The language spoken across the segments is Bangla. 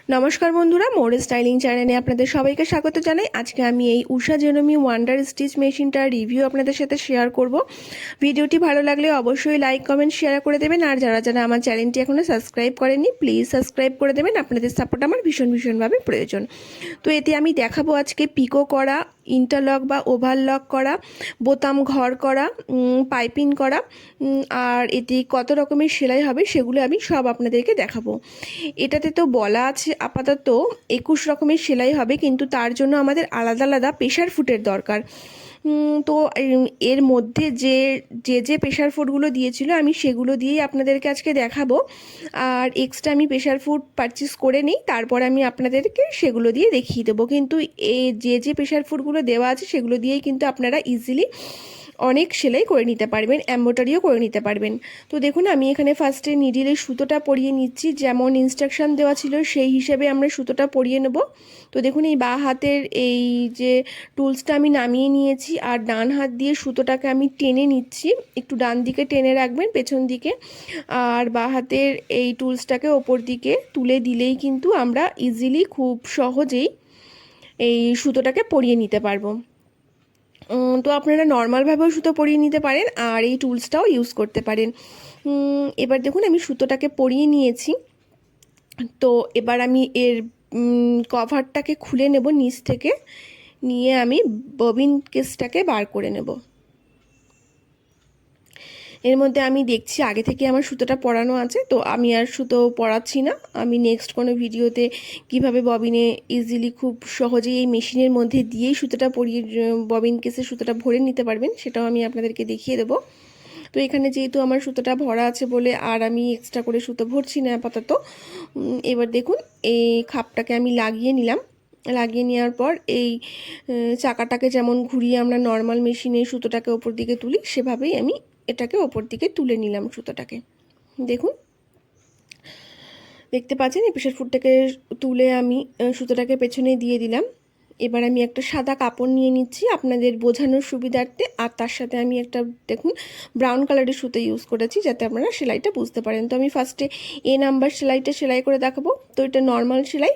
নমস্কার বন্ধুরা, মোর স্টাইলিং চ্যানেলে আপনাদের সবাইকে স্বাগত জানাই। আজকে আমি এই উষা জেনোমি ওয়ান্ডার স্টিচ মেশিনটার রিভিউ আপনাদের সাথে শেয়ার করব। ভিডিওটি ভালো লাগলে অবশ্যই লাইক কমেন্ট শেয়ার করে দেবেন, আর যারা যারা আমার চ্যানেলটি এখনও সাবস্ক্রাইব করেনি প্লিজ সাবস্ক্রাইব করে দেবেন। আপনাদের সাপোর্ট আমার ভীষণভাবে প্রয়োজন। তো এতে আমি দেখাবো আজকে পিকো করা, ইন্টারলক বা ওভারলক করা, বোতাম ঘর করা, পাইপিং করা, আর এতে কত রকমের সেলাই হবে সেগুলো আমি সব আপনাদেরকে দেখাবো। এটাতে তো বলা আছে আপাতত 21 রকমের সেলাই হবে, কিন্তু তার জন্য আমাদের আলাদা আলাদা প্রেশার ফুটের দরকার। তো এর মধ্যে যে প্রেশার ফুটগুলো দিয়েছিল আমি সেগুলো দিয়েই আপনাদেরকে আজকে দেখাবো। আর এক্সট্রা আমি প্রেশার ফুট পারচেস করে নিই, তারপর আমি আপনাদেরকে সেগুলো দিয়ে দেখিয়ে দেবো। কিন্তু এই যে প্রেশার ফুটগুলো দেওয়া আছে সেগুলো দিয়েই কিন্তু আপনারা ইজিলি অনেক সেলাই করে নিতে পারবেন, এমব্রয়ডারিও করে নিতে পারবেন। তো দেখুন আমি এখানে ফার্স্টে নিডিলের সুতোটা পরিয়ে নিচ্ছি, যেমন ইনস্ট্রাকশান দেওয়া ছিল সেই হিসেবে আমরা সুতোটা পরিয়ে নেব। তো দেখুন এই বাঁ হাতের এই যে টুলসটা আমি নামিয়ে নিয়েছি, আর ডান হাত দিয়ে সুতোটাকে আমি টেনে নিচ্ছি। একটু ডান দিকে টেনে রাখবেন পেছন দিকে, আর বাঁ হাতের এই টুলসটাকে ওপর দিকে তুলে দিলেই কিন্তু আমরা ইজিলি খুব সহজেই এই সুতোটাকে পরিয়ে নিতে পারবো। তো আপনারা নর্মালভাবেও সুতো পরিয়ে নিতে পারেন, আর এই টুলসটাও ইউজ করতে পারেন। এবার দেখুন আমি সুতোটাকে পরিয়ে নিয়েছি। তো এবার আমি এর কভারটাকে খুলে নেব নিচ থেকে, নিয়ে আমি ববিন কেসটাকে বার করে নেব। এর মধ্যে আমি দেখছি আগে থেকে আমার সুতোটা পরানো আছে, তো আমি আর সুতো পরাচ্ছি না। আমি নেক্সট কোনো ভিডিওতে কিভাবে ববিনে ইজিলি খুব সহজেই এই মেশিনের মধ্যে দিয়েই সুতোটা পরিয়ে ববিন কেসে সুতোটা ভরে নিতে পারবেন, সেটাও আমি আপনাদেরকে দেখিয়ে দেবো। তো এখানে যেহেতু আমার সুতোটা ভরা আছে বলে আর আমি এক্সট্রা করে সুতো ভরছি না আপাতত। এবার দেখুন এই খাপটাকে আমি লাগিয়ে নিলাম। লাগিয়ে নেওয়ার পর এই চাকাটাকে যেমন ঘুরিয়ে আমরা নর্মাল মেশিনে সুতোটাকে ওপর দিকে তুলি, সেভাবেই আমি এটাকে ওপর দিকে তুলে নিলাম সুতোটাকে। দেখুন দেখতে পাচ্ছেন এই প্রেশার ফুটটাকে তুলে আমি সুতোটাকে পেছনে দিয়ে দিলাম। এবার আমি একটা সাদা কাপড় নিয়ে নিচ্ছি আপনাদের বোঝানোর সুবিধার্থে, আর তার সাথে আমি একটা দেখুন ব্রাউন কালারের সুতো ইউজ করেছি যাতে আপনারা সেলাইটা বুঝতে পারেন। তো আমি ফার্স্টে নাম্বার সেলাইটা সেলাই করে দেখাবো। তো এটা নর্মাল সেলাই।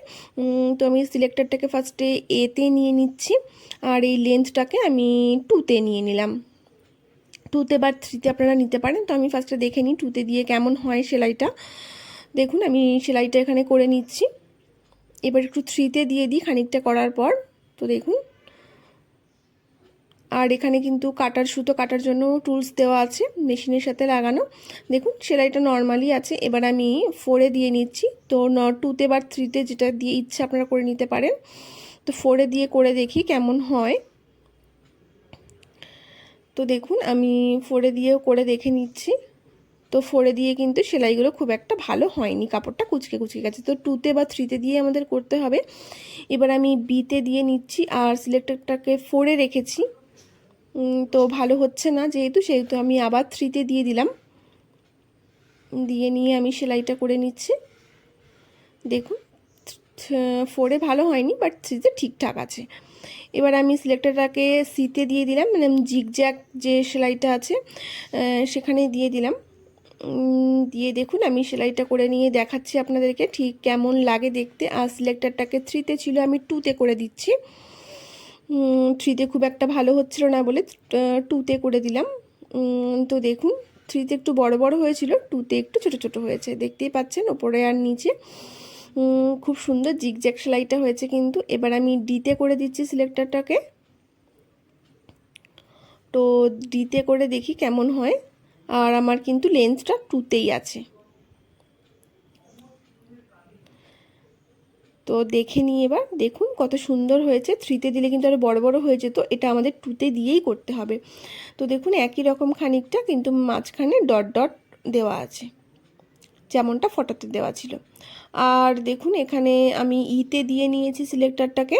তো আমি সিলেক্টরটাকে ফার্স্টে এতে নিয়ে নিচ্ছি, আর এই লেন্থটাকে আমি 2তে নিয়ে নিলাম। 2তে বা 3তে আপনারা নিতে পারেন। তো আমি ফার্স্টে দেখে নিই 2তে দিয়ে কেমন হয় সেলাইটা। দেখুন আমি সেলাইটা এখানে করে নিচ্ছি। এবার একটু 3তে দিয়ে দিই খানিকটা করার পর। তো দেখুন, আর এখানে কিন্তু সুতো কাটার জন্য টুলস দেওয়া আছে মেশিনের সাথে লাগানো। দেখুন সেলাইটা নর্মালি আছে। এবার আমি 4এ দিয়ে নিচ্ছি। তো 2তে বা 3তে যেটা দিয়ে ইচ্ছা আপনারা করে নিতে পারেন। তো 4এ দিয়ে করে দেখি কেমন হয়। তো দেখুন আমি 4এ দিয়েও করে দেখে নিচ্ছি। তো 4এ দিয়ে কিন্তু সেলাইগুলো খুব একটা ভালো হয়নি, কাপড়টা কুচকে গেছে। তো 2তে বা 3তে দিয়ে আমাদের করতে হবে। এবার আমি বিতে দিয়ে নিচ্ছি, আর সিলেক্টরটাকে 4এ রেখেছি। তো ভালো হচ্ছে না সেহেতু আমি আবার 3তে দিয়ে দিলাম। দিয়ে নিয়ে আমি সেলাইটা করে নিচ্ছি। দেখুন 4এ ভালো হয়নি, বাট 3তে ঠিকঠাক আছে। এবার আমি সিলেক্টরটাকে সিতে দিয়ে দিলাম, মানে জিগজ্যাগ যে সেলাইটা আছে সেখানে দিয়ে দিলাম। দিয়ে দেখুন আমি সেলাইটা করে নিয়ে দেখাচ্ছি আপনাদেরকে ঠিক কেমন লাগে দেখতে। আর সিলেক্টরটাকে 3তে ছিল, আমি 2তে করে দিচ্ছি। 3তে খুব একটা ভালো হচ্ছিল না বলে 2তে করে দিলাম। তো দেখুন 3তে একটু বড় বড় হয়েছিল, 2তে একটু ছোট ছোট হয়েছে, দেখতেই পাচ্ছেন ওপরে আর নিচে। খুব সুন্দর জিগজ্যাগ সেলাইটা হয়েছে কিন্তু। এবার আমি ডিতে করে দিচ্ছি সিলেক্টরটাকে। তো ডিতে করে দেখি কেমন হয়। আর আমার কিন্তু লেন্থটা 2তেই আছে। তো দেখে নিই এবার, দেখুন কত সুন্দর হয়েছে। 3তে দিলে কিন্তু আরও বড় বড় হয়ে যেত, এটা আমাদের 2তে দিয়েই করতে হবে। তো দেখুন একই রকম খানিকটা, কিন্তু মাঝখানে ডট ডট দেওয়া আছে যেমনটা ফটোতে দেওয়া ছিল। আর দেখুন এখানে আমি ইতে দিয়ে নিয়েছি সিলেক্টরটাকে,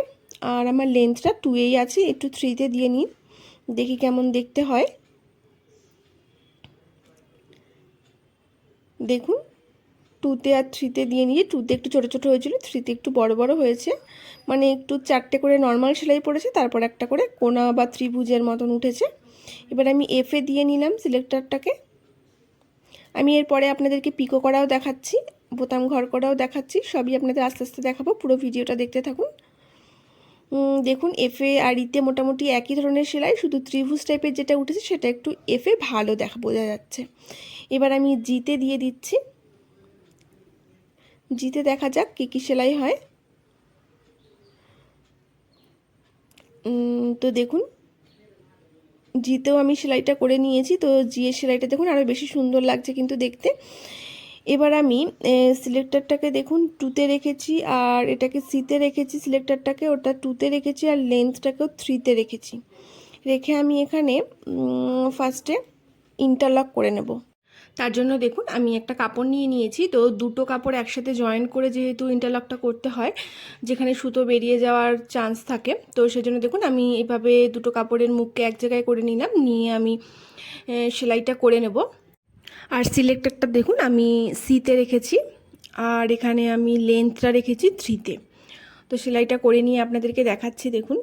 আর আমার লেন্থটা 2এই আছে। একটু 3তে দিয়ে নিই, দেখি কেমন দেখতে হয়। দেখুন 2তে আর 3তে দিয়ে নিয়ে 2তে একটু ছোটো ছোটো হয়েছিল, 3তে একটু বড় বড় হয়েছে, মানে একটু 4টে করে নর্মাল সেলাই পড়েছে, তারপর একটা করে কোনা বা ত্রিভুজের মতন উঠেছে। এবার আমি এফে দিয়ে নিলাম সিলেক্টরটাকে। আমি এরপরে আপনাদেরকে পিকো করাও দেখাচ্ছি। বোতাম ঘর করাও দেখাচ্ছি, সবই আপনাদের আস্তে আস্তে দেখাবো, পুরো ভিডিওটা দেখতে থাকুন। দেখুন এফে আর ইতে মোটামুটি একই ধরনের সেলাই, শুধু ত্রিভুজ টাইপের যেটা উঠেছে সেটা একটু এফে ভালো বোঝা যাচ্ছে। এবার আমি জিতে দিয়ে দিচ্ছি, জিতে দেখা যাক কী কী সেলাই হয়। তো দেখুন জিতেও আমি সেলাইটা করে নিয়েছি, তো জিয়ের সেলাইটা দেখুন আরও বেশি সুন্দর লাগছে কিন্তু দেখতে। এবার আমি সিলেক্টরটাকে দেখুন টুতে রেখেছি, আর এটাকে সিতে রেখেছি, সিলেক্টরটাকে ওটা টুতে রেখেছি, আর লেন্থটাকেও থ্রিতে রেখেছি। রেখে আমি এখানে ফার্স্টে ইন্টারলক করে নেব। তার জন্য দেখুন আমি একটা কাপড় নিয়ে নিয়েছি, তো দুটো কাপড় একসাথে জয়েন করে যেহেতু ইন্টারলকটা করতে হয়, যেখানে সুতো বেরিয়ে যাওয়ার চান্স থাকে, তো সেজন্য দেখুন আমি এভাবে দুটো কাপড়ের মুখকে এক জায়গায় করে নিলাম, নিয়ে আমি সেলাইটা করে নেব। আর সিলেক্টরটা দেখুন আমি সিতে রেখেছি, আর এখানে আমি লেন্থটা রেখেছি থ্রিতে। তো সেলাইটা করে নিয়ে আপনাদেরকে দেখাচ্ছি দেখুন।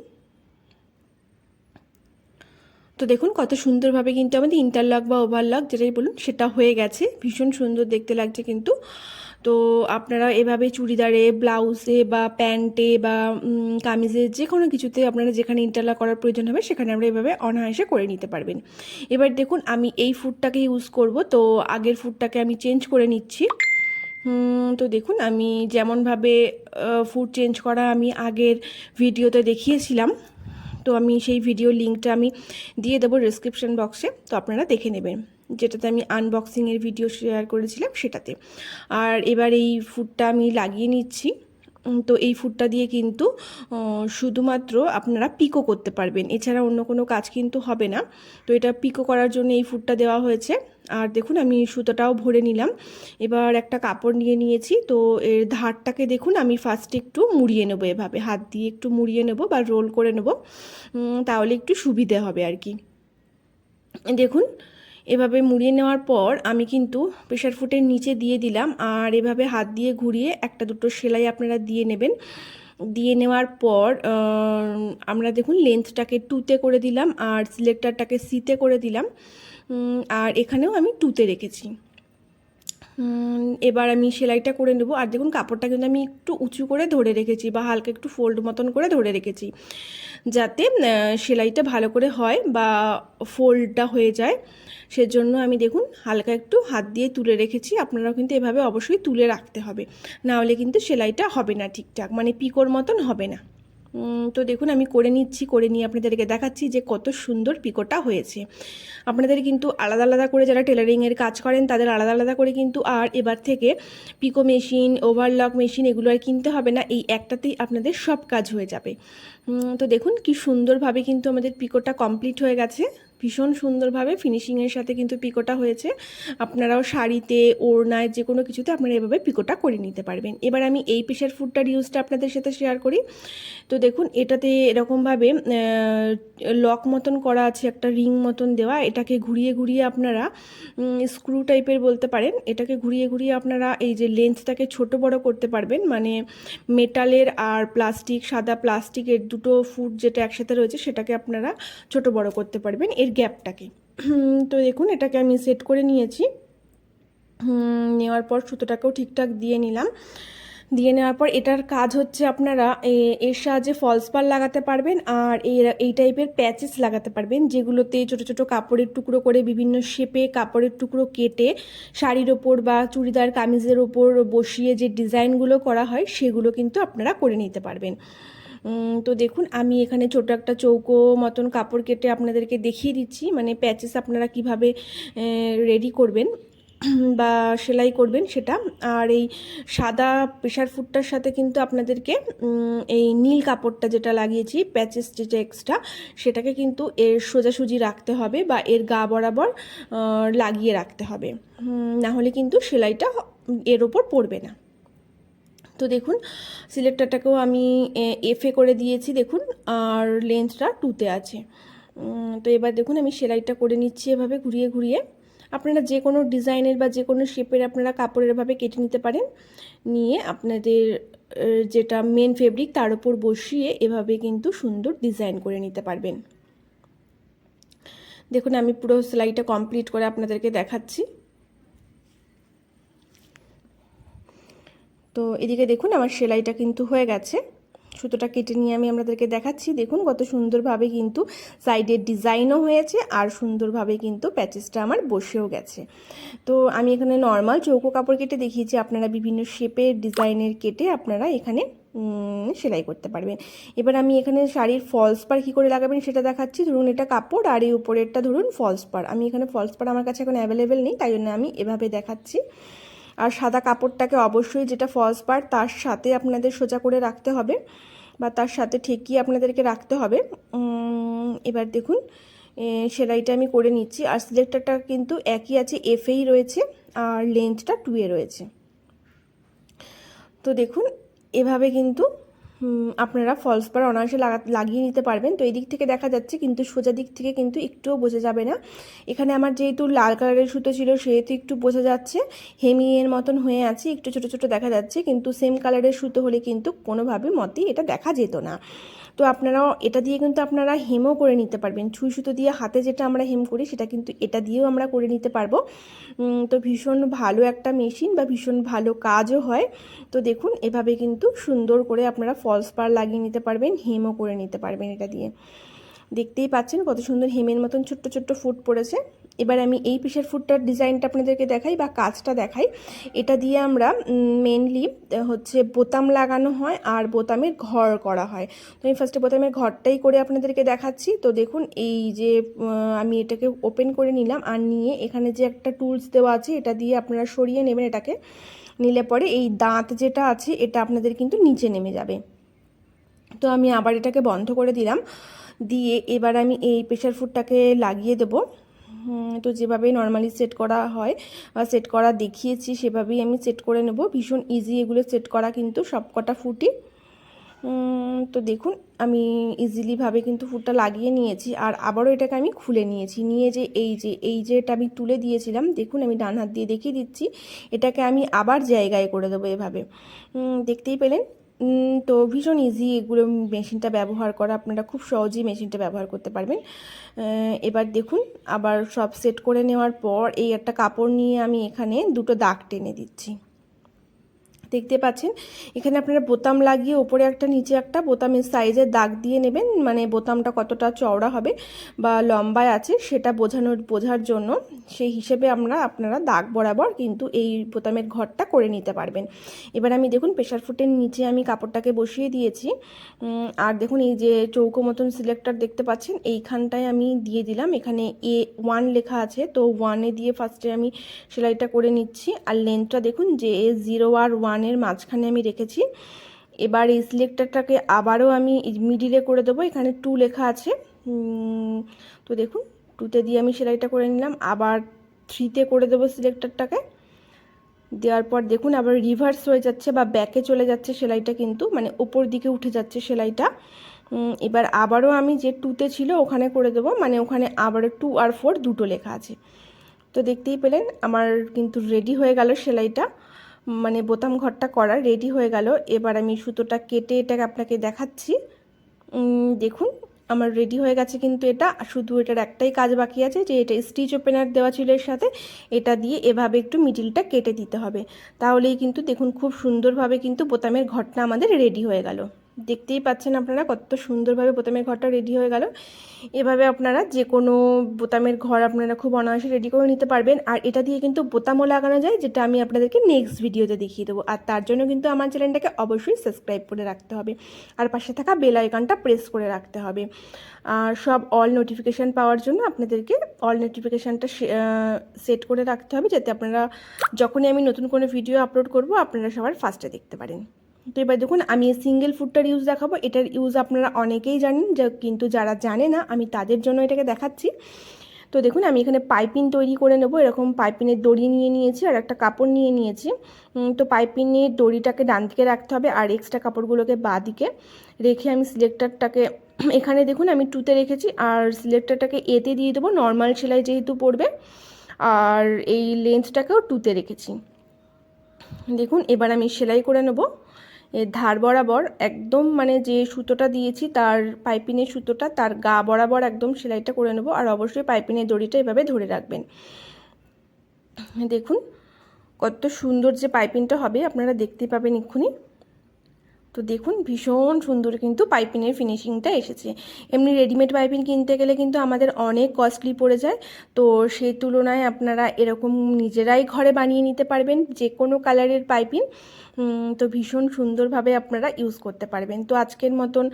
তো দেখুন কত সুন্দরভাবে কিন্তু আমাদের ইন্টারলক বা ওভারলক যেটাই বলুন সেটা হয়ে গেছে, ভীষণ সুন্দর দেখতে লাগছে কিন্তু। তো আপনারা এভাবে চুড়িদারে, ব্লাউজে বা প্যান্টে বা কামিজে যে কোনো কিছুতে আপনারা যেখানে ইন্টারলক করার প্রয়োজন হবে সেখানে আমরা এভাবে অনায়াসে করে নিতে পারবেন। এবার দেখুন আমি এই ফুটটাকে ইউজ করব, তো আগের ফুটটাকে আমি চেঞ্জ করে নিচ্ছি। তো দেখুন আমি যেমনভাবে ফুট চেঞ্জ করা আমি আগের ভিডিওতে দেখিয়েছিলাম, তো আমি সেই ভিডিও লিঙ্কটা আমি দিয়ে দেবো ডেসক্রিপশন বক্সে, তো আপনারা দেখে নেবেন, যেটাতে আমি আনবক্সিংয়ের ভিডিও শেয়ার করেছিলাম সেটাতে। আর এবার এই ফুটটা আমি লাগিয়ে নিচ্ছি। তো এই ফুটটা দিয়ে কিন্তু শুধুমাত্র আপনারা পিকো করতে পারবেন, এছাড়া অন্য কোনো কাজ কিন্তু হবে না। তো এটা পিকো করার জন্য এই ফুটটা দেওয়া হয়েছে। আর দেখুন আমি সুতোটাও ভরে নিলাম। এবার একটা কাপড় নিয়ে নিয়েছি, তো এর ধারটাকে দেখুন আমি ফার্স্টে একটু মুড়িয়ে নেবো, এভাবে হাত দিয়ে একটু মুড়িয়ে নেব বা রোল করে নেব, তাহলে একটু সুবিধে হবে আর কি। দেখুন এভাবে মুড়িয়ে নেওয়ার পর আমি কিন্তু প্রেশার ফুটের নিচে দিয়ে দিলাম, আর এভাবে হাত দিয়ে ঘুরিয়ে একটা দুটো সেলাই আপনারা দিয়ে নেবেন। দিয়ে নেওয়ার পর আমরা দেখুন লেন্থটাকে টুতে করে দিলাম, আর সিলেক্টরটাকে সিতে করে দিলাম, আর এখানেও আমি টুতে রেখেছি। এবার আমি সেলাইটা করে নেব। আর দেখুন কাপড়টা কিন্তু আমি একটু উঁচু করে ধরে রেখেছি বা হালকা একটু ফোল্ড মতন করে ধরে রেখেছি, যাতে সেলাইটা ভালো করে হয় বা ফোল্ডটা হয়ে যায়, সেজন্য আমি দেখুন হালকা একটু হাত দিয়ে তুলে রেখেছি। আপনারাও কিন্তু এভাবে অবশ্যই তুলে রাখতে হবে, না হলে কিন্তু সেলাইটা হবে না ঠিকঠাক, মানে পিকোর মতন হবে না। তো দেখুন আমি করে নিচ্ছি, করে নিয়ে আপনাদেরকে দেখাচ্ছি যে কত সুন্দর পিকোটা হয়েছে। আপনাদের কিন্তু আলাদা আলাদা করে যারা টেলারিংয়ের কাজ করেন তাদের আলাদা আলাদা করে কিন্তু আর এবার থেকে পিকো মেশিন, ওভারলক মেশিন এগুলো আর কিনতে হবে না, এই একটাতেই আপনাদের সব কাজ হয়ে যাবে। তো দেখুন কি সুন্দরভাবে কিন্তু আমাদের পিকোটা কমপ্লিট হয়ে গেছে, ভীষণ সুন্দরভাবে ফিনিশিংয়ের সাথে কিন্তু পিকোটা হয়েছে। আপনারাও শাড়িতে, ওড়নায়, যে কোনো কিছুতে আপনারা এভাবে পিকোটা করে নিতে পারবেন। এবার আমি এই প্রেশার ফুটটার ইউজটা আপনাদের সাথে শেয়ার করি। তো দেখুন এটাতে এরকমভাবে লক মতন করা আছে, একটা রিং মতন দেওয়া, এটাকে ঘুরিয়ে ঘুরিয়ে আপনারা স্ক্রু টাইপের বলতে পারেন, এটাকে ঘুরিয়ে ঘুরিয়ে আপনারা এই যে লেন্থটাকে ছোট বড় করতে পারবেন, মানে মেটালের আর প্লাস্টিক, সাদা প্লাস্টিকের দুটো ফুট যেটা একসাথে রয়েছে সেটাকে আপনারা ছোট বড় করতে পারবেন এর গ্যাপটাকে। তো দেখুন এটাকে আমি সেট করে নিয়েছি, নেওয়ার পর সুতোটাকেও ঠিকঠাক দিয়ে নিলাম। দিয়ে নেওয়ার পর এটার কাজ হচ্ছে আপনারা এর সাহায্যে ফলস পার লাগাতে পারবেন, আর এই টাইপের প্যাচেস লাগাতে পারবেন, যেগুলোতে ছোট ছোট কাপড়ের টুকরো করে বিভিন্ন শেপে কাপড়ের টুকরো কেটে শাড়ির ওপর বা চুড়িদার কামিজের ওপর বসিয়ে যে ডিজাইনগুলো করা হয় সেগুলো কিন্তু আপনারা করে নিতে পারবেন। তো দেখুন আমি এখানে ছোট একটা চৌকো মতন কাপড় কেটে আপনাদেরকে দেখিয়ে দিচ্ছি, মানে প্যাচেস আপনারা কিভাবে রেডি করবেন বা সেলাই করবেন সেটা। আর এই সাদা প্রেশার ফুটটার সাথে কিন্তু আপনাদেরকে এই নীল কাপড়টা যেটা লাগিয়েছি প্যাচেস যেটা এক্সট্রা, সেটাকে কিন্তু এর সোজাসুজি রাখতে হবে বা এর গা বরাবর লাগিয়ে রাখতে হবে, না হলে কিন্তু সেলাইটা এর ওপর পড়বে না। তো দেখুন সিলেক্টরটাকেও আমি এফে করে দিয়েছি দেখুন, আর লেন্থটা টুতে আছে। তো এবার দেখুন আমি সেলাইটা করে নিচ্ছি এভাবে ঘুরিয়ে ঘুরিয়ে। আপনারা যে কোনো ডিজাইনের বা যে কোনো শেপের আপনারা কাপড়ের এভাবে কেটে নিতে পারেন, নিয়ে আপনাদের যেটা মেন ফেব্রিক তার উপর বসিয়ে এভাবে কিন্তু সুন্দর ডিজাইন করে নিতে পারবেন। দেখুন আমি পুরো সেলাইটা কমপ্লিট করে আপনাদেরকে দেখাচ্ছি। তো এদিকে দেখুন আমার সেলাইটা কিন্তু হয়ে গেছে। সুতোটা কেটে নিয়ে আমি আপনাদেরকে দেখাচ্ছি। দেখুন কত সুন্দরভাবে কিন্তু সাইডের ডিজাইনও হয়েছে আর সুন্দরভাবে কিন্তু প্যাচেসটা আমার বসেও গেছে। তো আমি এখানে নর্মাল চৌকো কাপড় কেটে দেখিয়েছি, আপনারা বিভিন্ন শেপের ডিজাইনের কেটে আপনারা এখানে সেলাই করতে পারবেন। এবার আমি এখানে শাড়ির ফলস পার কী করে লাগাবেন সেটা দেখাচ্ছি। ধরুন এটা কাপড় আর এই উপরেরটা ধরুন ফলস পার। আমি এখানে ফলস পার আমার কাছে এখন অ্যাভেলেবেল নেই, তাই জন্য আমি এভাবে দেখাচ্ছি। আর সাদা কাপড়টাকে অবশ্যই যেটা ফলস পার তার সাথে আপনাদের সোজা করে রাখতে হবে বা তার সাথে ঠেকিয়ে আপনাদেরকে রাখতে হবে। এবার দেখুন সেলাইটা আমি করে নিচ্ছি। আর সিলেক্টরটা কিন্তু একই আছে, এফেই রয়েছে আর লেন্থটা 2 রয়েছে। তো দেখুন এভাবে কিন্তু আপনারা ফলস পার অনায়াসে লাগিয়ে নিতে পারবেন। তো এই দিক থেকে দেখা যাচ্ছে, কিন্তু সোজা দিক থেকে কিন্তু একটুও বোঝা যাবে না। এখানে আমার যেহেতু লাল কালারের সুতো ছিল সেহেতু একটু বোঝা যাচ্ছে, হেমিংয়ের মতন হয়ে আছে, একটু ছোটো ছোটো দেখা যাচ্ছে, কিন্তু সেম কালারের সুতো হলে কিন্তু কোনোভাবে মতেই এটা দেখা যেত না। তো আপনারাও এটা দিয়ে কিন্তু আপনারা হেমও করে নিতে পারবেন। ছুঁই সুতো দিয়ে হাতে যেটা আমরা হেম করি সেটা কিন্তু এটা দিয়েও আমরা করে নিতে পারবো। তো ভীষণ ভালো একটা মেশিন বা ভীষণ ভালো কাজও হয়। তো দেখুন এভাবে কিন্তু সুন্দর করে আপনারা ফলস পার লাগিয়ে নিতে পারবেন, হেমও করে নিতে পারবেন এটা দিয়ে। দেখতেই পাচ্ছেন কত সুন্দর হেমের মতন ছোট্ট ছোট্ট ফুট পড়েছে। এবার আমি এই পিসের ফুটটার ডিজাইনটা আপনাদেরকে দেখাই বা কাজটা দেখাই। এটা দিয়ে আমরা মেনলি হচ্ছে বোতাম লাগানো হয় আর বোতামের ঘর করা হয়। তো আমি ফার্স্টে বোতামের ঘরটাই করে আপনাদেরকে দেখাচ্ছি। তো দেখুন এই যে আমি এটাকে ওপেন করে নিলাম আর নিয়ে এখানে যে একটা টুলস দেওয়া আছে এটা দিয়ে আপনারা সরিয়ে নেবেন। এটাকে নিলে পরে এই দাঁত যেটা আছে এটা আপনাদের কিন্তু নিচে নেমে যাবে। তো আমি আবার এটাকে বন্ধ করে দিলাম, দিয়ে এবার আমি এই প্রেশার ফুডটাকে লাগিয়ে দেবো। তো যেভাবে নর্মালি সেট করা হয় সেট করা দেখিয়েছি সেভাবেই আমি সেট করে নেব। ভীষণ ইজি এগুলো সেট করা কিন্তু সবকটা ফুটই। তো দেখুন আমি ইজিলিভাবে কিন্তু ফুটটা লাগিয়ে নিয়েছি আর আবারও এটাকে আমি খুলে নিয়েছি। নিয়ে যে এটা আমি তুলে দিয়েছিলাম, দেখুন আমি ডান হাত দিয়ে দেখিয়ে দিচ্ছি, এটাকে আমি আবার জায়গায় করে দেবো এভাবে। দেখতেই পেলেন। তো ভীষণ ইজি এগুলো মেশিনটা ব্যবহার করা, আপনারা খুব সহজেই মেশিনটা ব্যবহার করতে পারবেন। এবার দেখুন আবার সব সেট করে নেওয়ার পর এই একটা কাপড় নিয়ে আমি এখানে দুটো দাগ টেনে দিচ্ছি। দেখতে পাচ্ছেন এখানে আপনারা বোতাম লাগিয়ে ওপরে একটা নিচে একটা বোতামের সাইজের দাগ দিয়ে নেবেন, মানে বোতামটা কতটা চওড়া হবে বা লম্বায় আছে সেটা বোঝার জন্য সেই হিসেবে আপনারা দাগ বরাবর কিন্তু এই বোতামের ঘরটা করে নিতে পারবেন। এবার আমি দেখুন প্রেশার ফুটের নিচে আমি কাপড়টাকে বসিয়ে দিয়েছি। আর দেখুন এই যে চৌকো মতন সিলেক্টর দেখতে পাচ্ছেন এইখানটায় আমি দিয়ে দিলাম, এখানে A1 লেখা আছে, তো 1-এ দিয়ে ফার্স্টে আমি সেলাইটা করে নিচ্ছি। আর লেন্থটা দেখুন যে 0 আর 1-এর মাঝখানে আমি রেখেছি। এবার এই সিলেক্টরটাকে আবারও আমি মিডিলে করে দেবো, এখানে 2 লেখা আছে। তো দেখুন 2-তে দিয়ে আমি সেলাইটা করে নিলাম, আবার 3-তে করে দেবো সিলেক্টরটাকে। দেওয়ার পর দেখুন আবার রিভার্স হয়ে যাচ্ছে বা ব্যাকে চলে যাচ্ছে সেলাইটা, কিন্তু মানে ওপর দিকে উঠে যাচ্ছে সেলাইটা। এবার আবারও আমি যে 2-তে ছিল ওখানে করে দেবো, মানে ওখানে আবারও 2 আর 4 দুটো লেখা আছে। তো দেখতেই পেলেন আমার কিন্তু রেডি হয়ে গেল সেলাইটা, মানে বোতাম ঘরটা করা রেডি হয়ে গেল। এবার আমি সুতোটা কেটে এটাকে আপনাকে দেখাচ্ছি। দেখুন আমার রেডি হয়ে গেছে, কিন্তু এটা শুধু এটার একটাই কাজ বাকি আছে, যে এটা স্টিচ ওপেনার দেওয়া ছিল এর সাথে, এটা দিয়ে এভাবে একটু মিডিলটা কেটে দিতে হবে। তাহলেই কিন্তু দেখুন খুব সুন্দরভাবে কিন্তু বোতামের ঘরটা আমাদের রেডি হয়ে গেল। দেখতেই পাচ্ছেন আপনারা কত সুন্দরভাবে বোতামের ঘরটা রেডি হয়ে গেল। এভাবে আপনারা যে কোনো বোতামের ঘর আপনারা খুব অনায়াসে রেডি করে নিতে পারবেন। আর এটা দিয়ে কিন্তু বোতামও লাগানো যায়, যেটা আমি আপনাদেরকে নেক্সট ভিডিওতে দেখিয়ে দেবো। আর তার জন্য কিন্তু আমার চ্যানেলটাকে অবশ্যই সাবস্ক্রাইব করে রাখতে হবে আর পাশে থাকা বেল আইকনটা প্রেস করে রাখতে হবে। আর সব অল নোটিফিকেশান পাওয়ার জন্য আপনাদেরকে অল নোটিফিকেশানটা সেট করে রাখতে হবে, যাতে আপনারা যখনই আমি নতুন কোনো ভিডিও আপলোড করব আপনারা সবার ফার্স্টে দেখতে পারেন। তো এবার দেখুন আমি সিঙ্গেল ফুটটার ইউজ দেখাবো। এটার ইউজ আপনারা অনেকেই জানেন, কিন্তু যারা জানে না আমি তাদের জন্য এটাকে দেখাচ্ছি। তো দেখুন আমি এখানে পাইপিং তৈরি করে নেব। এরকম পাইপিংয়ের দড়ি নিয়ে নিয়েছি আর একটা কাপড় নিয়ে নিয়েছি। তো পাইপিংয়ের দড়িটাকে ডান দিকে রাখতে হবে আর এক্সট্রা কাপড়গুলোকে বাঁ দিকে রেখে আমি সিলেক্টরটাকে এখানে দেখুন আমি 2-তে রেখেছি আর সিলেক্টরটাকে এতে দিয়ে দেবো, নর্মাল সেলাই যেহেতু পড়বে। আর এই লেন্থটাকেও 2-তে রেখেছি। দেখুন এবার আমি সেলাই করে নেব এর ধার বরাবর, একদম মানে যে সুতোটা দিয়েছি তার পাইপিংয়ের সুতোটা তার গা বরাবর একদম সেলাইটা করে নেব। আর অবশ্যই পাইপিংয়ের দড়িটা এভাবে ধরে রাখবেন। দেখুন কত সুন্দর যে পাইপিংটা হবে আপনারা দেখতে পাবেন এক্ষুনি। তো দেখুন ভীষণ সুন্দর কিন্তু পাইপিংয়ের ফিনিশিংটা এসেছে। এমনি রেডিমেড পাইপিং কিনতে গেলে কিন্তু আমাদের অনেক কস্টলি পড়ে যায়, তো সেই তুলনায় আপনারা এরকম নিজেরাই ঘরে বানিয়ে নিতে পারবেন যে কোনো কালারের পাইপিং। তো ভীষণ সুন্দরভাবে আপনারা ইউজ করতে পারবেন। তো আজকের মতন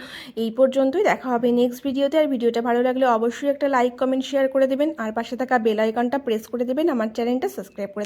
এই পর্যন্তই, দেখা হবে নেক্সট ভিডিওতে। আর ভিডিওটা ভালো লাগলে অবশ্যই একটা লাইক কমেন্ট শেয়ার করে দেবেন, আর পাশে থাকা বেল আইকনটা প্রেস করে দেবেন, আমার চ্যানেলটা সাবস্ক্রাইব করে